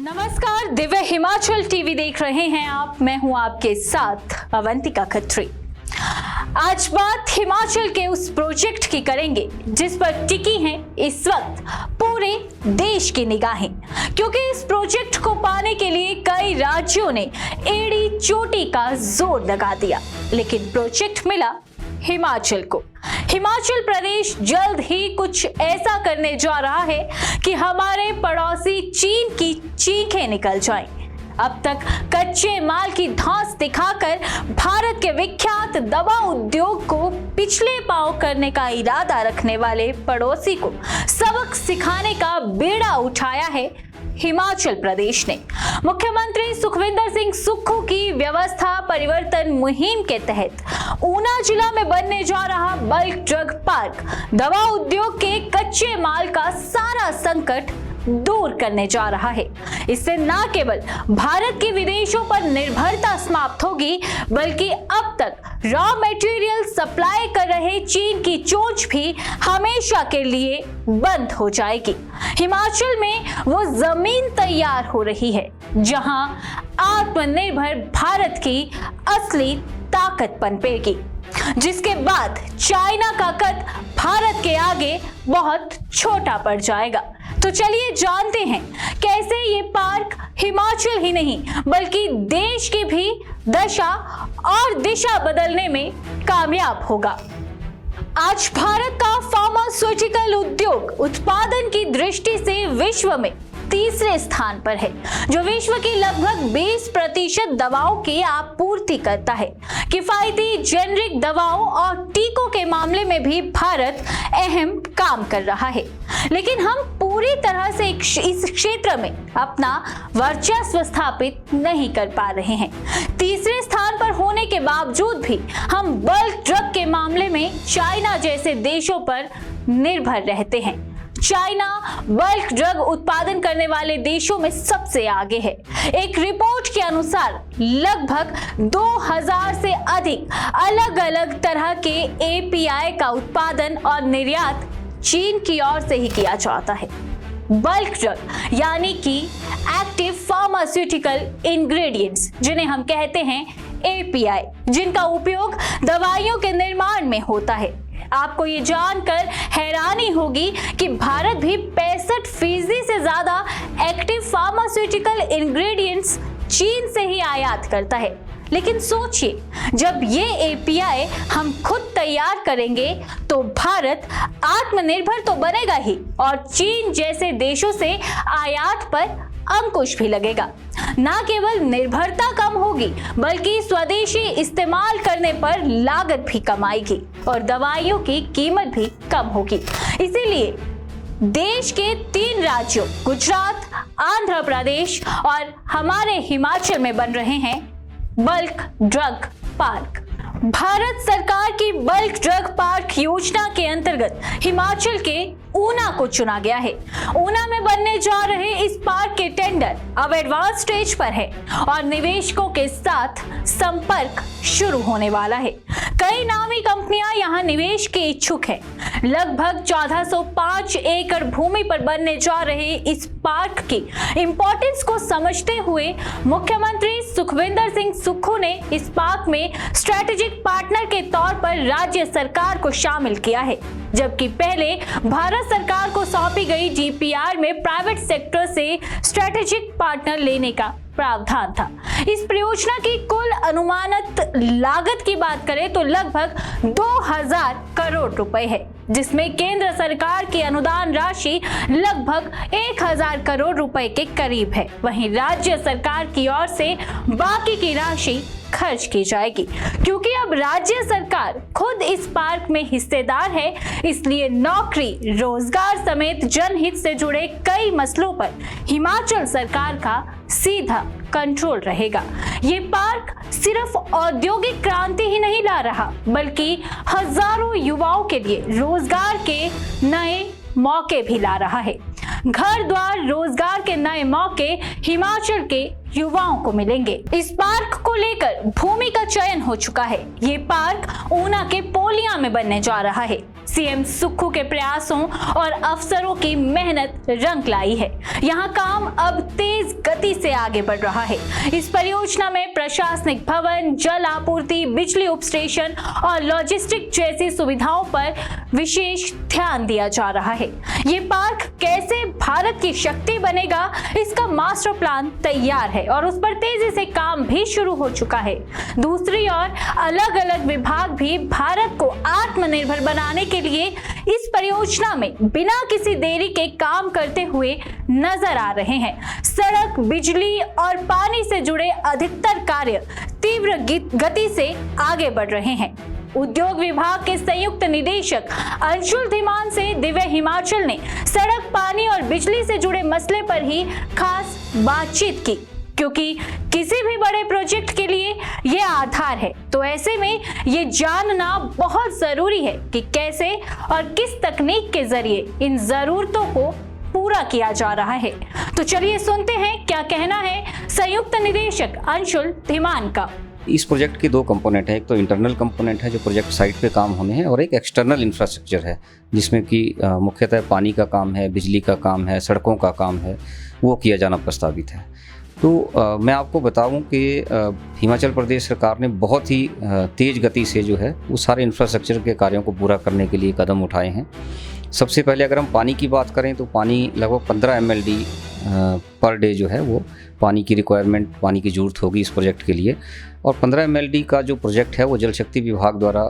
नमस्कार, दिव्य हिमाचल टीवी देख रहे हैं आप। मैं हूं आपके साथ अवंतिका खत्री। आज बात हिमाचल के उस प्रोजेक्ट की करेंगे जिस पर टिकी हैं इस वक्त पूरे देश की निगाहें, क्योंकि इस प्रोजेक्ट को पाने के लिए कई राज्यों ने एड़ी चोटी का जोर लगा दिया, लेकिन प्रोजेक्ट मिला हिमाचल को। हिमाचल प्रदेश जल्द ही कुछ ऐसा करने जा रहा है कि हमारे पड़ोसी चीन की चीखें निकल जाएं। अब तक कच्चे माल की धौंस दिखाकर भारत के विख्यात दवा उद्योग को पिछले पांव करने का इरादा रखने वाले पड़ोसी को सबक सिखाने का बीड़ा उठाया है हिमाचल प्रदेश ने। मुख्यमंत्री सुखविंदर सिंह सुक्खू की व्यवस्था परिवर्तन मुहिम के तहत ऊना जिला में बनने जा रहा बल्क ड्रग पार्क दवा उद्योग के कच्चे माल का सारा संकट दूर करने जा रहा है। इससे न केवल भारत की विदेशों पर निर्भरता समाप्त होगी, बल्कि अब तक रॉ मटेरियल सप्लाई कर रहे चीन की चोंच भी हमेशा के लिए बंद हो जाएगी। हिमाचल में वो जमीन तैयार हो रही है जहां आत्मनिर्भर भारत की असली ताकत पनपेगी, जिसके बाद चाइना का कद भारत के आगे बहुत छोटा पड़ जाएगा। तो चलिए जानते हैं कैसे ये पार्क हिमाचल ही नहीं बल्कि देश की भी दशा और दिशा बदलने में कामयाब होगा। आज भारत का फार्मास्यूटिकल उद्योग उत्पादन की दृष्टि से विश्व में तीसरे स्थान पर है, जो विश्व की लगभग 20% दवाओं की आपूर्ति करता है। किफायती जेनरिक दवाओं और टीकों के मामले में भी भारत अहम काम कर रहा है, लेकिन हम पूरी तरह से इस क्षेत्र में अपना वर्चस्व स्थापित नहीं कर पा रहे हैं। तीसरे स्थान पर होने के बावजूद भी हम बल्क ड्रग के मामले में चाइना जैसे देशों पर निर्भर रहते हैं। चाइना बल्क ड्रग उत्पादन करने वाले देशों में सबसे आगे है। एक रिपोर्ट के अनुसार लगभग 2000 से अधिक अलग अलग तरह के एपीआई का उत्पादन और निर्यात चीन की ओर से ही किया जाता है। बल्क ड्रग यानी कि एक्टिव फार्मास्यूटिकल इंग्रेडिएंट्स, जिन्हें हम कहते हैं एपीआई, जिनका उपयोग दवाइयों के निर्माण में होता है। आपको ये जानकर हैरानी होगी कि भारत भी 65% से ज्यादा एक्टिव फार्मास्यूटिकल इंग्रेडिएंट्स चीन से ही आयात करता है। लेकिन सोचिए, जब ये एपीआई हम खुद तैयार करेंगे तो भारत आत्मनिर्भर तो बनेगा ही, और चीन जैसे देशों से आयात पर अंकुश भी लगेगा। न केवल निर्भरता कम होगी, बल्कि स्वदेशी इस्तेमाल करने पर लागत भी कम आएगी और दवाइयों की कीमत भी कम होगी। इसीलिए देश के 3 राज्यों गुजरात, आंध्र प्रदेश और हमारे हिमाचल में बन रहे हैं बल्क ड्रग पार्क। भारत सरकार की बल्क ड्रग पार्क योजना के अंतर्गत हिमाचल के ऊना को चुना गया है। ऊना में बनने जा रहे इस पार्क के टेंडर अब एडवांस स्टेज पर है और निवेशकों के साथ संपर्क शुरू होने वाला है। कई नामी कंपनियां यहां निवेश के इच्छुक हैं। लगभग 1405 एकड़ भूमि पर बनने जा रहे इस पार्क की इंपॉर्टेंस को समझते हुए मुख्यमंत्री सुखविंदर सिंह सुक्खू ने इस पार्क में स्ट्रेटेजिक पार्टनर के तौर पर राज्य सरकार को शामिल किया है, जबकि पहले भारत सरकार को सौंपी गई डीपीआर में प्राइवेट सेक्टर से स्ट्रेटेजिक पार्टनर लेने का प्रावधान था। इस परियोजना की कुल अनुमानित लागत की बात करें तो लगभग 2000 करोड़ रुपए है, जिसमें केंद्र सरकार की अनुदान राशि लगभग 1000 करोड़ रुपए के करीब है। वहीं राज्य सरकार की ओर से बाकी की राशि खर्च की जाएगी। क्योंकि अब राज्य सरकार खुद इस पार्क में हिस्सेदार है, इसलिए नौकरी, रोजगार समेत जनहित से जुड़े कई मसलों पर हिमाचल सरकार का सीधा कंट्रोल रहेगा। ये पार्क सिर्फ औद्योगिक क्रांति ही नहीं ला रहा, बल्कि हजारों युवाओं के लिए रोजगार के नए मौके भी ला रहा है। घर द्वार रोजगार के नए मौके हिमाचल के युवाओं को मिलेंगे। इस पार्क को लेकर भूमि का चयन हो चुका है। ये पार्क ऊना के पोलिया में बनने जा रहा है। सीएम सुक्खू के प्रयासों और अफसरों की मेहनत रंग लाई है। यहाँ काम अब तेज गति से आगे बढ़ रहा है। इस परियोजना में प्रशासनिक भवन, जल आपूर्ति, बिजली उप स्टेशन और लॉजिस्टिक जैसी सुविधाओं पर विशेष ध्यान दिया जा रहा है। ये पार्क कैसे भारत की शक्ति बनेगा, इसका मास्टर प्लान तैयार है और उस पर तेजी से काम भी शुरू हो चुका है। दूसरी ओर अलग अलग विभाग भी भारत को आत्मनिर्भर बनाने के लिए इस परियोजना में बिना किसी देरी के काम करते हुए नजर आ रहे हैं। सड़क, बिजली और पानी से जुड़े अधिकतर कार्य तीव्र गति से आगे बढ़ रहे हैं। उद्योग विभाग के संयुक्त निदेशक अंशुल धीमान से दिव्य हिमाचल ने सड़क, पानी और बिजली से जुड़े मसले पर ही खास बातचीत की, क्योंकि किसी भी बड़े प्रोजेक्ट के लिए ये आधार है। तो ऐसे में ये जानना बहुत जरूरी है कि कैसे और किस तकनीक के जरिए इन जरूरतों को पूरा किया जा रहा है। तो चलिए सुनते हैं क्या कहना है संयुक्त निदेशक अंशुल धीमान का। इस प्रोजेक्ट के दो कंपोनेंट हैं। एक तो इंटरनल कंपोनेंट है जो प्रोजेक्ट साइट पे काम होने हैं, और एक एक्सटर्नल इंफ्रास्ट्रक्चर है जिसमें कि मुख्यतः पानी का काम है, बिजली का काम है, सड़कों का काम है, वो किया जाना प्रस्तावित है। तो मैं आपको बताऊं कि हिमाचल प्रदेश सरकार ने बहुत ही तेज़ गति से जो है वो सारे इंफ्रास्ट्रक्चर के कार्यों को पूरा करने के लिए कदम उठाए हैं। सबसे पहले अगर हम पानी की बात करें तो पानी लगभग 15 MLD पर डे जो है वो पानी की रिक्वायरमेंट, पानी की ज़रूरत होगी इस प्रोजेक्ट के लिए। और 15 MLD का जो प्रोजेक्ट है वो जल शक्ति विभाग द्वारा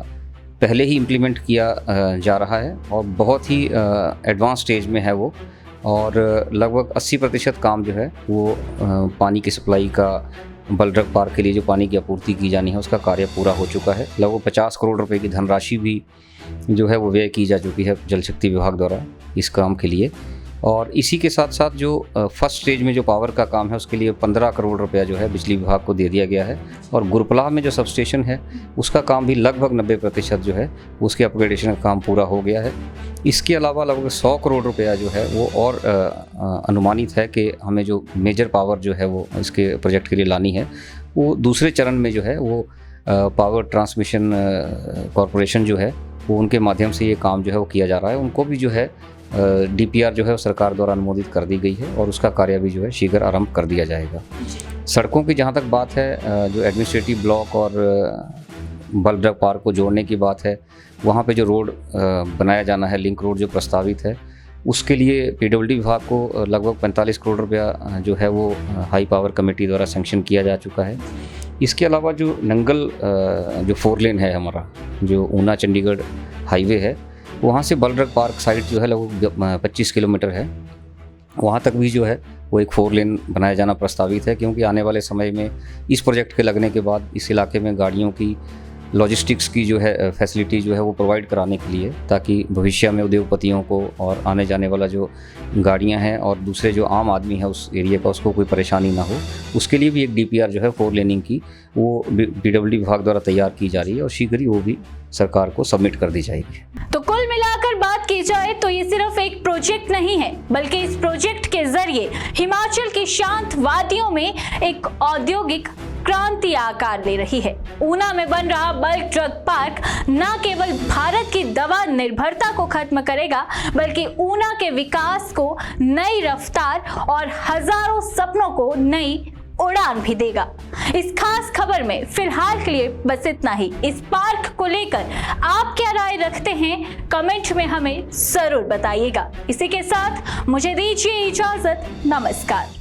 पहले ही इम्प्लीमेंट किया जा रहा है और बहुत ही एडवांस स्टेज में है वो। और लगभग 80% काम जो है वो पानी की सप्लाई का बलरग पार्क के लिए जो पानी की आपूर्ति की जानी है उसका कार्य पूरा हो चुका है। लगभग 50 करोड़ रुपए की धनराशि भी जो है वो व्यय की जा चुकी है जल शक्ति विभाग द्वारा इस काम के लिए। और इसी के साथ साथ जो फर्स्ट स्टेज में जो पावर का काम है उसके लिए 15 करोड़ रुपया जो है बिजली विभाग को दे दिया गया है। और गुरपलाह में जो सब स्टेशन है उसका काम भी लगभग 90% जो है उसके अपग्रेडेशन का काम पूरा हो गया है। इसके अलावा लगभग 100 करोड़ रुपया जो है वो और अनुमानित है कि हमें जो मेजर पावर जो है वो इसके प्रोजेक्ट के लिए लानी है, वो दूसरे चरण में जो है वो पावर ट्रांसमिशन कॉरपोरेशन जो है वो उनके माध्यम से ये काम जो है वो किया जा रहा है। उनको भी जो है DPR जो है सरकार द्वारा अनुमोदित कर दी गई है और उसका कार्य भी जो है शीघ्र आरंभ कर दिया जाएगा। सड़कों की जहाँ तक बात है, जो एडमिनिस्ट्रेटिव ब्लॉक और बलरग पार्क को जोड़ने की बात है, वहाँ पे जो रोड बनाया जाना है, लिंक रोड जो प्रस्तावित है, उसके लिए PWD विभाग को लगभग 45 करोड़ रुपया जो है वो हाई पावर कमेटी द्वारा सैंक्शन किया जा चुका है। इसके अलावा जो नंगल जो 4 लेन है हमारा, जो ऊना चंडीगढ़ हाईवे है, वहाँ से बलरग पार्क साइट जो है लगभग 25 किलोमीटर है, वहाँ तक भी जो है वो एक 4 लेन बनाया जाना प्रस्तावित है। क्योंकि आने वाले समय में इस प्रोजेक्ट के लगने के बाद इस इलाके में गाड़ियों की लॉजिस्टिक्स की जो है फैसिलिटी जो है वो प्रोवाइड कराने के लिए, ताकि भविष्य में उद्योगपतियों को और आने जाने वाला जो गाड़ियां हैं और दूसरे जो आम आदमी है उस एरिया का, उसको कोई परेशानी ना हो, उसके लिए भी एक DPR जो है 4 लेनिंग की वो PWD विभाग द्वारा तैयार की जा रही है और शीघ्र ही वो भी सरकार को सबमिट कर दी जाएगी। तो कुल मिलाकर बात की जाए तो ये सिर्फ एक प्रोजेक्ट नहीं है, बल्कि इस प्रोजेक्ट के जरिए हिमाचल की शांत वादियों में एक औद्योगिक क्रांति आकार ले रही है। ऊना में बन रहा बलरग पार्क न केवल भारत की दवा निर्भरता को खत्म करेगा, बल्कि ऊना के विकास को नई रफ्तार और हजारों सपनों को नई उड़ान भी देगा। इस खास खबर में फिलहाल के लिए बस इतना ही। इस पार्क को लेकर आप क्या राय रखते हैं, कमेंट में हमें जरूर बताइएगा। इसी के साथ मुझे दीजिए इजाजत। नमस्कार।